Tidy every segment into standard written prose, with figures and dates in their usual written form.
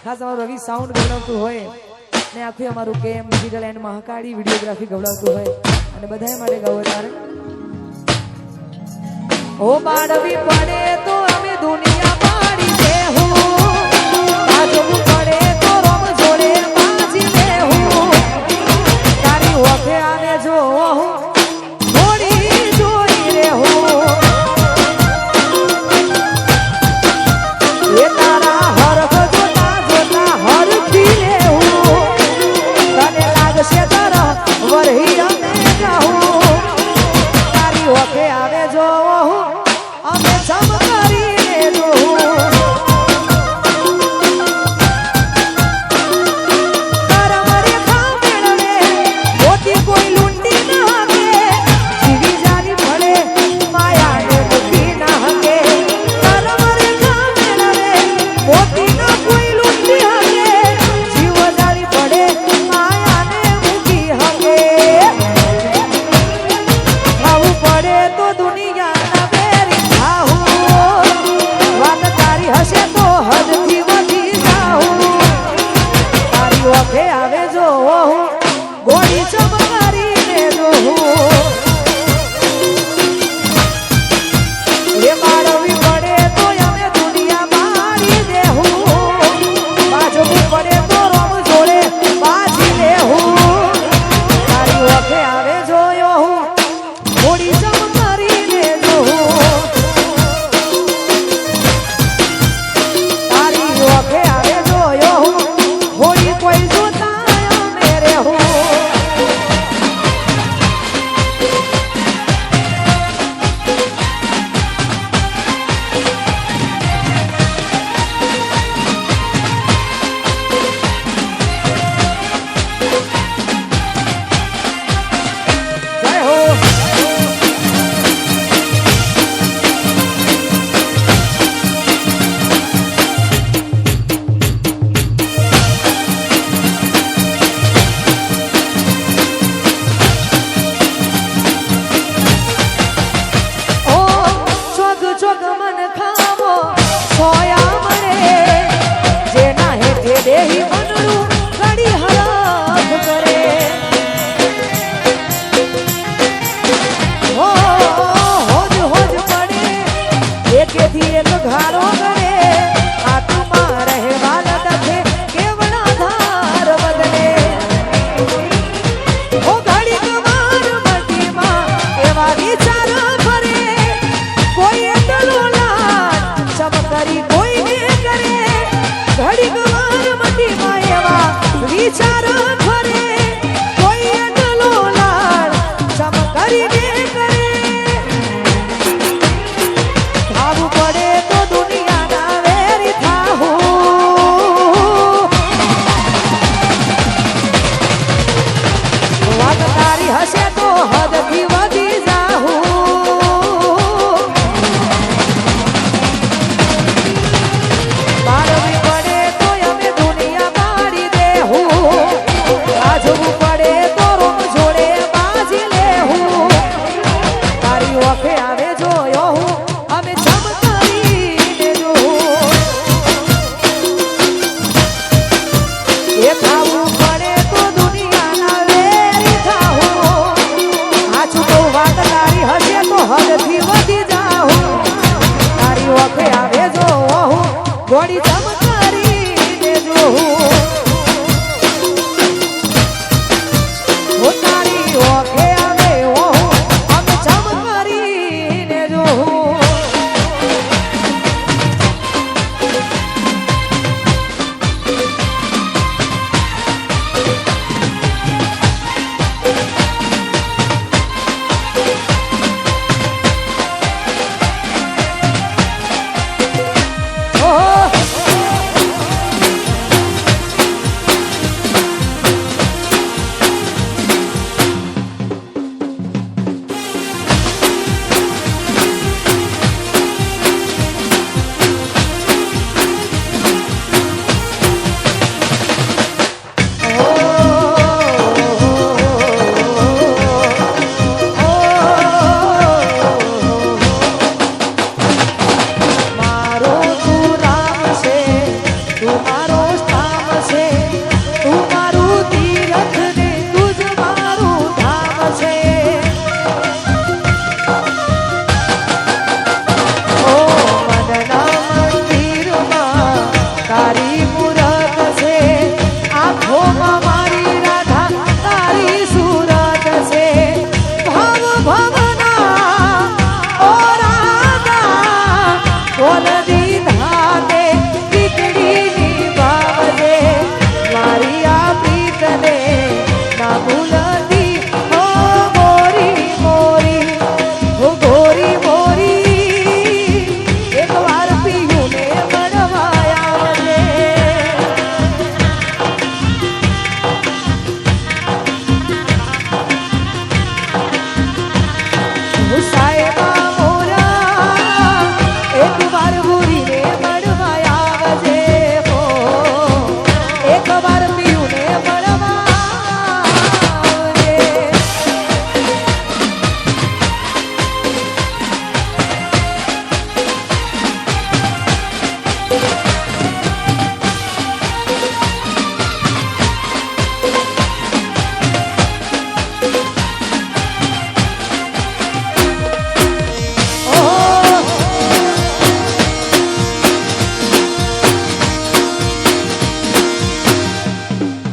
ખાસ અમારું રવિ સાઉન્ડ ગવડાવતું હોય ને આખું અમારું કેમ ડિજિટલ એન્ડ મહાકાળી વિડીયોગ્રાફી ગવડાવતું હોય અને બધાય માટે ગાવો તારે ઓ બાળવી પડે તો અમે દુનિયા પાડી દેહું બાજવું પડે તો રમ જોડે બાજી દેહું તારી ઓખે આને જો થોડી જોઈ રેહું એ તારા હરખ જોતા જોતા હરખી લેહું તને લાગશે તારા વરહી અમે જાઉં તારી ઓખે આવે જો અમે સમ કરીને જો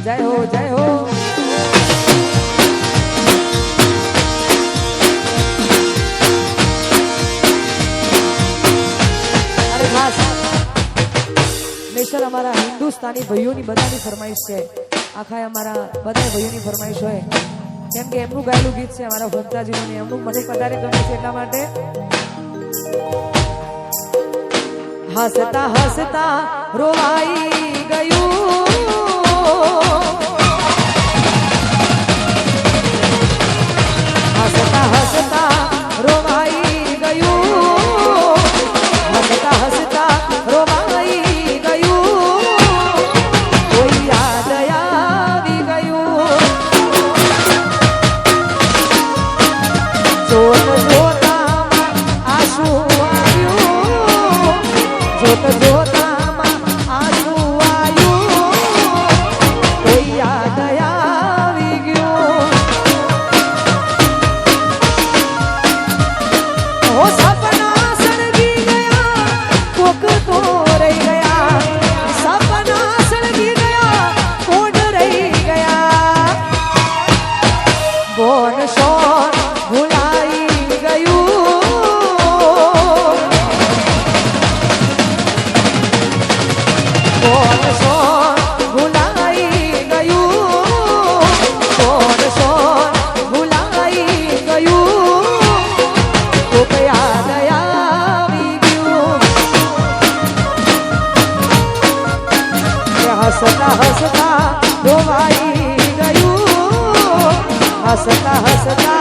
જય હો જય હો. અરે ખાસ સ્પેશિયલ અમારા હિન્દુસ્તાની ભાઈઓની બધાની ફરમાઈશ છે. આખા અમારા બધા ભાઈઓની ફરમાઈશ હોય કેમ કે એમનું ગાયેલું ગીત છે અમારા ભક્તાજીનું, એમનું મને વધારે ગમે છે એટલા માટે. હસતા હસતા રોવાઈ ગયું, હસતા હસતા રોવાઈ ગયું, હસતા હસતા રોવાઈ ગયું, કોઈ યાદ આવી ગયું. જોત જોતામાં આંસુ આવ્યું, જોત જોતામાં આંસુ આવ્યું, કોઈ યાદ આવી ગયું. ઓ સપના સળગી ગયા, કોક તો રહી ગયા, સપના સળગી ગયા, કોણ રહી ગયા. બોન શોન ભૂલાઈ ગયું, કોણ શોન ભૂલાઈ ગયું, કોણ શોન ભૂલાઈ ગયું, કોક યાદ આવી ગયું. હસતા હસતા રોવાઈ ગયું, હસતા હસતા